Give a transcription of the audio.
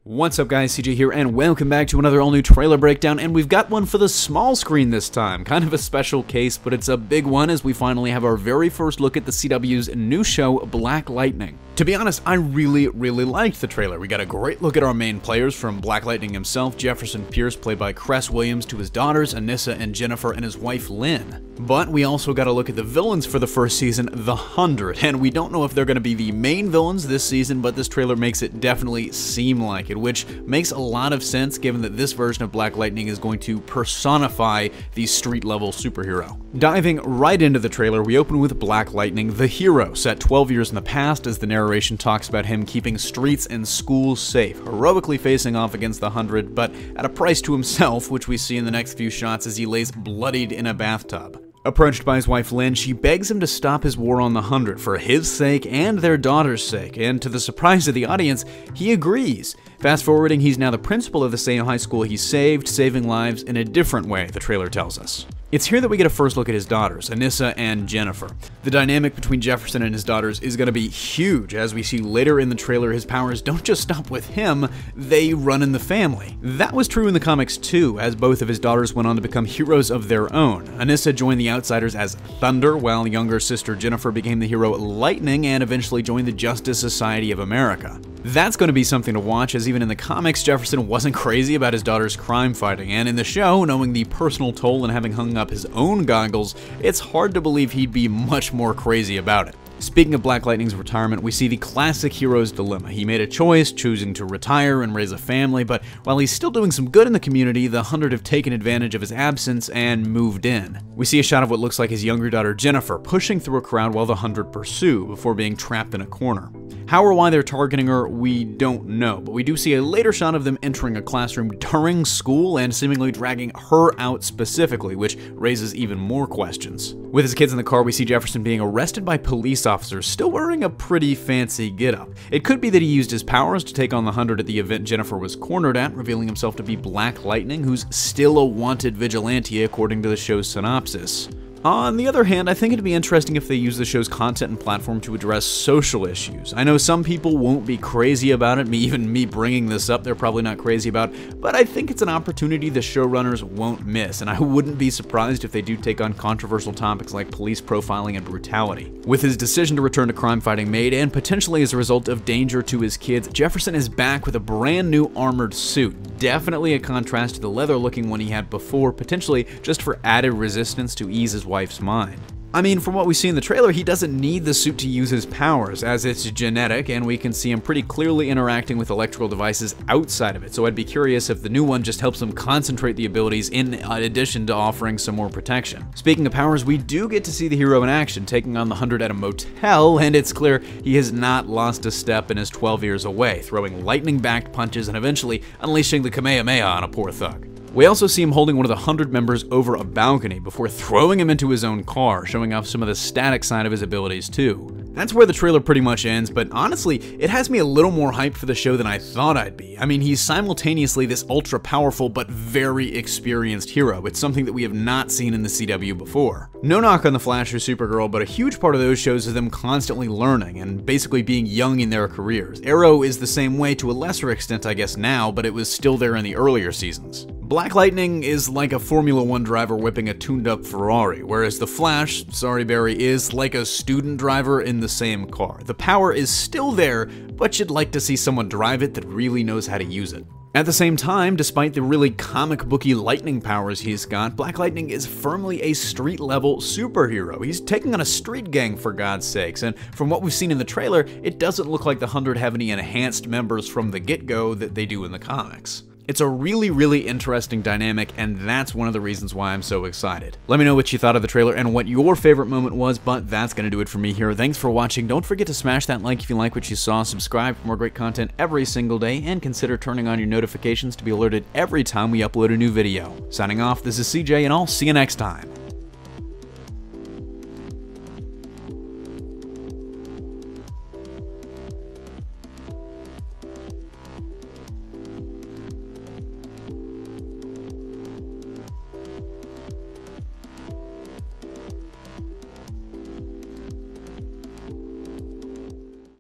What's up guys, CJ here, and welcome back to another all-new trailer breakdown, and we've got one for the small screen this time. Kind of a special case, but it's a big one as we finally have our very first look at the CW's new show, Black Lightning. To be honest, I really liked the trailer. We got a great look at our main players, from Black Lightning himself, Jefferson Pierce, played by Cress Williams, to his daughters, Anissa and Jennifer, and his wife, Lynn. But we also got a look at the villains for the first season, the 100, and we don't know if they're going to be the main villains this season, but this trailer makes it definitely seem like it, which makes a lot of sense given that this version of Black Lightning is going to personify the street-level superhero. Diving right into the trailer, we open with Black Lightning, the hero, set 12 years in the past as the narration talks about him keeping streets and schools safe, heroically facing off against the 100, but at a price to himself, which we see in the next few shots as he lays bloodied in a bathtub. Approached by his wife Lynn, she begs him to stop his war on the 100 for his sake and their daughter's sake, and to the surprise of the audience, he agrees. Fast forwarding, he's now the principal of the same high school he saved, saving lives in a different way, the trailer tells us. It's here that we get a first look at his daughters, Anissa and Jennifer. The dynamic between Jefferson and his daughters is going to be huge. As we see later in the trailer, his powers don't just stop with him, they run in the family. That was true in the comics too, as both of his daughters went on to become heroes of their own. Anissa joined the Outsiders as Thunder, while younger sister Jennifer became the hero Lightning and eventually joined the Justice Society of America. That's going to be something to watch, as even in the comics, Jefferson wasn't crazy about his daughter's crime fighting, and in the show, knowing the personal toll and having hung up his own goggles, it's hard to believe he'd be much more crazy about it. Speaking of Black Lightning's retirement, we see the classic hero's dilemma. He made a choice, choosing to retire and raise a family, but while he's still doing some good in the community, the 100 have taken advantage of his absence and moved in. We see a shot of what looks like his younger daughter Jennifer pushing through a crowd while the 100 pursue, before being trapped in a corner. How or why they're targeting her, we don't know, but we do see a later shot of them entering a classroom during school and seemingly dragging her out specifically, which raises even more questions. With his kids in the car, we see Jefferson being arrested by police officers, still wearing a pretty fancy getup. It could be that he used his powers to take on the 100 at the event Jennifer was cornered at, revealing himself to be Black Lightning, who's still a wanted vigilante according to the show's synopsis. On the other hand, I think it'd be interesting if they use the show's content and platform to address social issues. I know some people won't be crazy about it, even me bringing this up they're probably not crazy about, but I think it's an opportunity the showrunners won't miss, and I wouldn't be surprised if they do take on controversial topics like police profiling and brutality. With his decision to return to crime fighting made, and potentially as a result of danger to his kids, Jefferson is back with a brand new armored suit. Definitely a contrast to the leather-looking one he had before, potentially just for added resistance to ease his wife's mind. I mean, from what we see in the trailer, he doesn't need the suit to use his powers, as it's genetic, and we can see him pretty clearly interacting with electrical devices outside of it, so I'd be curious if the new one just helps him concentrate the abilities in addition to offering some more protection. Speaking of powers, we do get to see the hero in action, taking on the 100 at a motel, and it's clear he has not lost a step in his 12 years away, throwing lightning-backed punches and eventually unleashing the Kamehameha on a poor thug. We also see him holding one of the 100 members over a balcony before throwing him into his own car, showing off some of the static side of his abilities too. That's where the trailer pretty much ends, but honestly, it has me a little more hyped for the show than I thought I'd be. I mean, he's simultaneously this ultra-powerful but very experienced hero. It's something that we have not seen in the CW before. No knock on The Flash or Supergirl, but a huge part of those shows is them constantly learning and basically being young in their careers. Arrow is the same way to a lesser extent, I guess now, but it was still there in the earlier seasons. Black Lightning is like a Formula 1 driver whipping a tuned-up Ferrari, whereas The Flash, sorry Barry, is like a student driver in the same car. The power is still there, but you'd like to see someone drive it that really knows how to use it. At the same time, despite the really comic booky lightning powers he's got, Black Lightning is firmly a street-level superhero. He's taking on a street gang, for God's sakes, and from what we've seen in the trailer, it doesn't look like the 100 have any enhanced members from the get-go that they do in the comics. It's a really interesting dynamic, and that's one of the reasons why I'm so excited. Let me know what you thought of the trailer and what your favorite moment was, but that's gonna do it for me here. Thanks for watching. Don't forget to smash that like if you like what you saw, subscribe for more great content every single day, and consider turning on your notifications to be alerted every time we upload a new video. Signing off, this is CJ, and I'll see you next time.